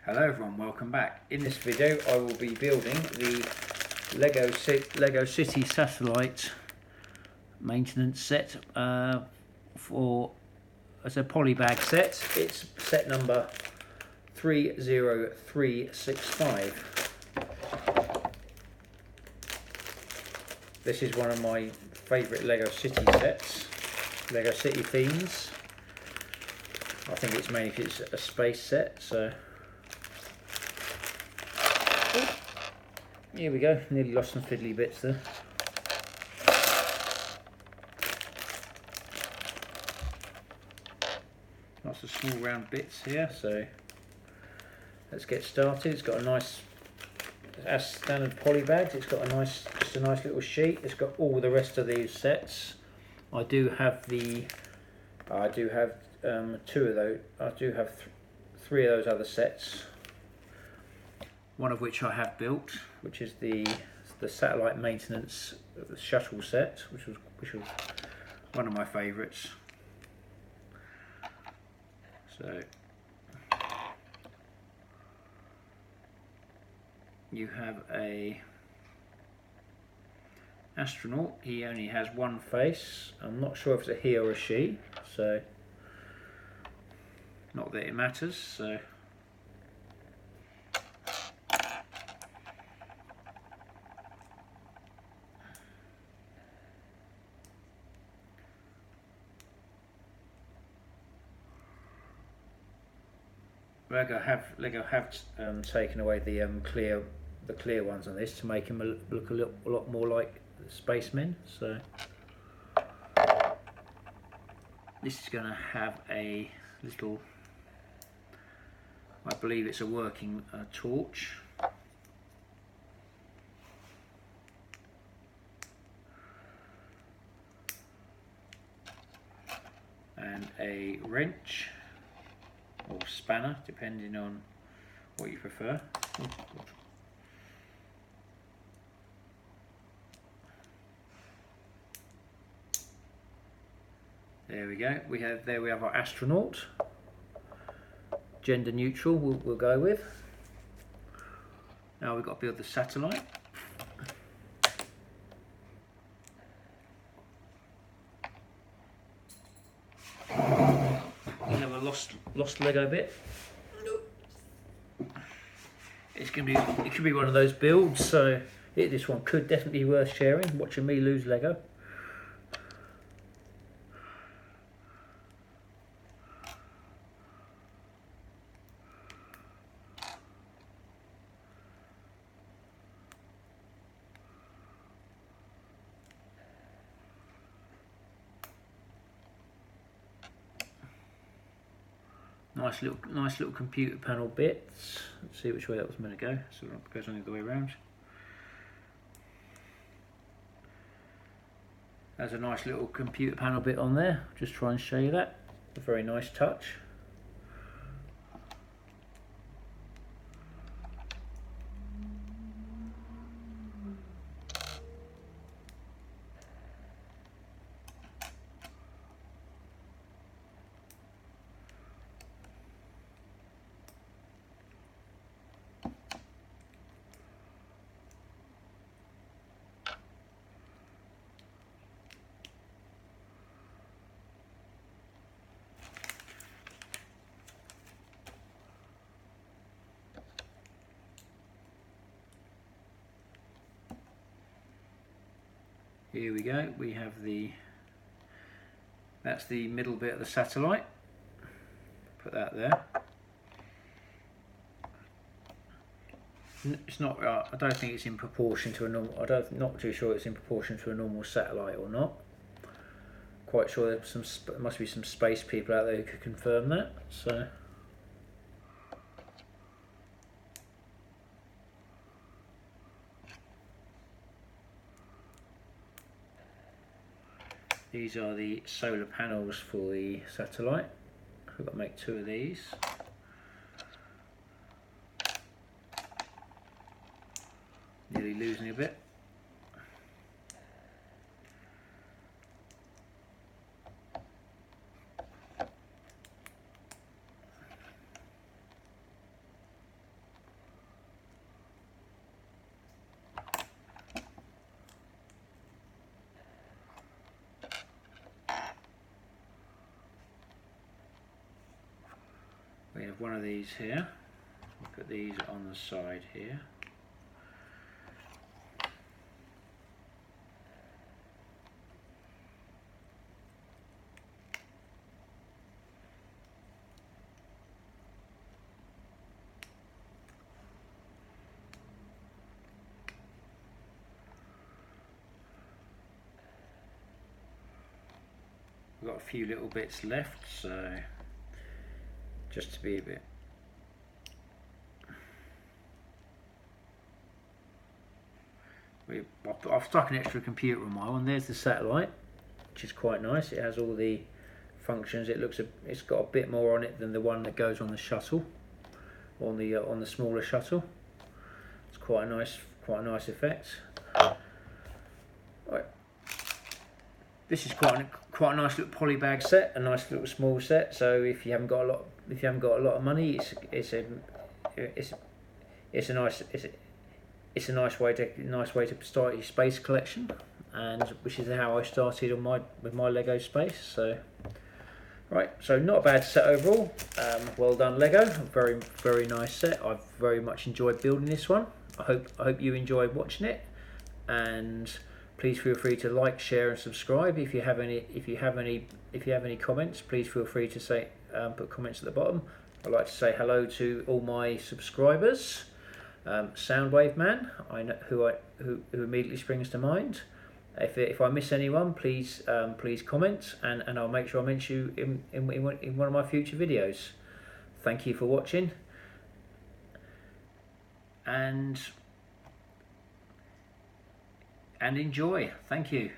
Hello everyone, welcome back. In this video I will be building the Lego City Satellite maintenance set for as a polybag set. It's set number 30365. This is one of my favourite Lego City sets, Lego City themes. I think it's mainly because it's a space set, so here we go. Nearly lost some fiddly bits there. Lots of small round bits here, so let's get started. It's got a nice, as standard polybags, it's got just a nice little sheet. It's got all the rest of these sets. I do have two of those. I do have three of those other sets. One of which I have built, which is the satellite maintenance shuttle set, which was one of my favourites. So you have a astronaut. He only has one face. I'm not sure if it's a he or a she, so not that it matters. So Lego have taken away the clear ones on this to make him look a lot more like spacemen. So this is going to have a little, I believe it's a working torch. And a wrench or spanner, depending on what you prefer. There we go. We have our astronaut. Gender neutral. We'll go with. Now we've got to build the satellite. We have a lost Lego bit. It could be one of those builds, so this one could definitely be worth sharing. Watching me lose Lego. Nice little computer panel bits. Let's see which way that was meant to go. So it goes on the other way around. There's a nice little computer panel bit on there. Just try and show you that. A very nice touch. Here we go, we have that's the middle bit of the satellite. Put that there. It's not, I don't think it's in proportion to a normal, not too sure it's in proportion to a normal satellite or not. Quite sure there must be some space people out there who could confirm that. So these are the solar panels for the satellite. We've got to make two of these. Nearly losing a bit. we have one of these here. We'll put these on the side here. We've got a few little bits left, so just to be a bit. I've stuck an extra computer on my one. There's the satellite, which is quite nice. It has all the functions. It's got a bit more on it than the one that goes on the shuttle, on the smaller shuttle. It's quite a nice effect. Right. This is quite a nice little polybag set, a nice little small set. So if you haven't got a lot of money, it's a nice way to start your space collection, and which is how I started with my Lego space. So right, so not a bad set overall. Well done, Lego. Very nice set. I've very much enjoyed building this one. I hope you enjoyed watching it, and please feel free to like, share, and subscribe. If you have any comments, please feel free to put comments at the bottom. I'd like to say hello to all my subscribers. Soundwave Man, who immediately springs to mind. If I miss anyone, please comment, and I'll make sure I mention you in one of my future videos. Thank you for watching, and enjoy. Thank you.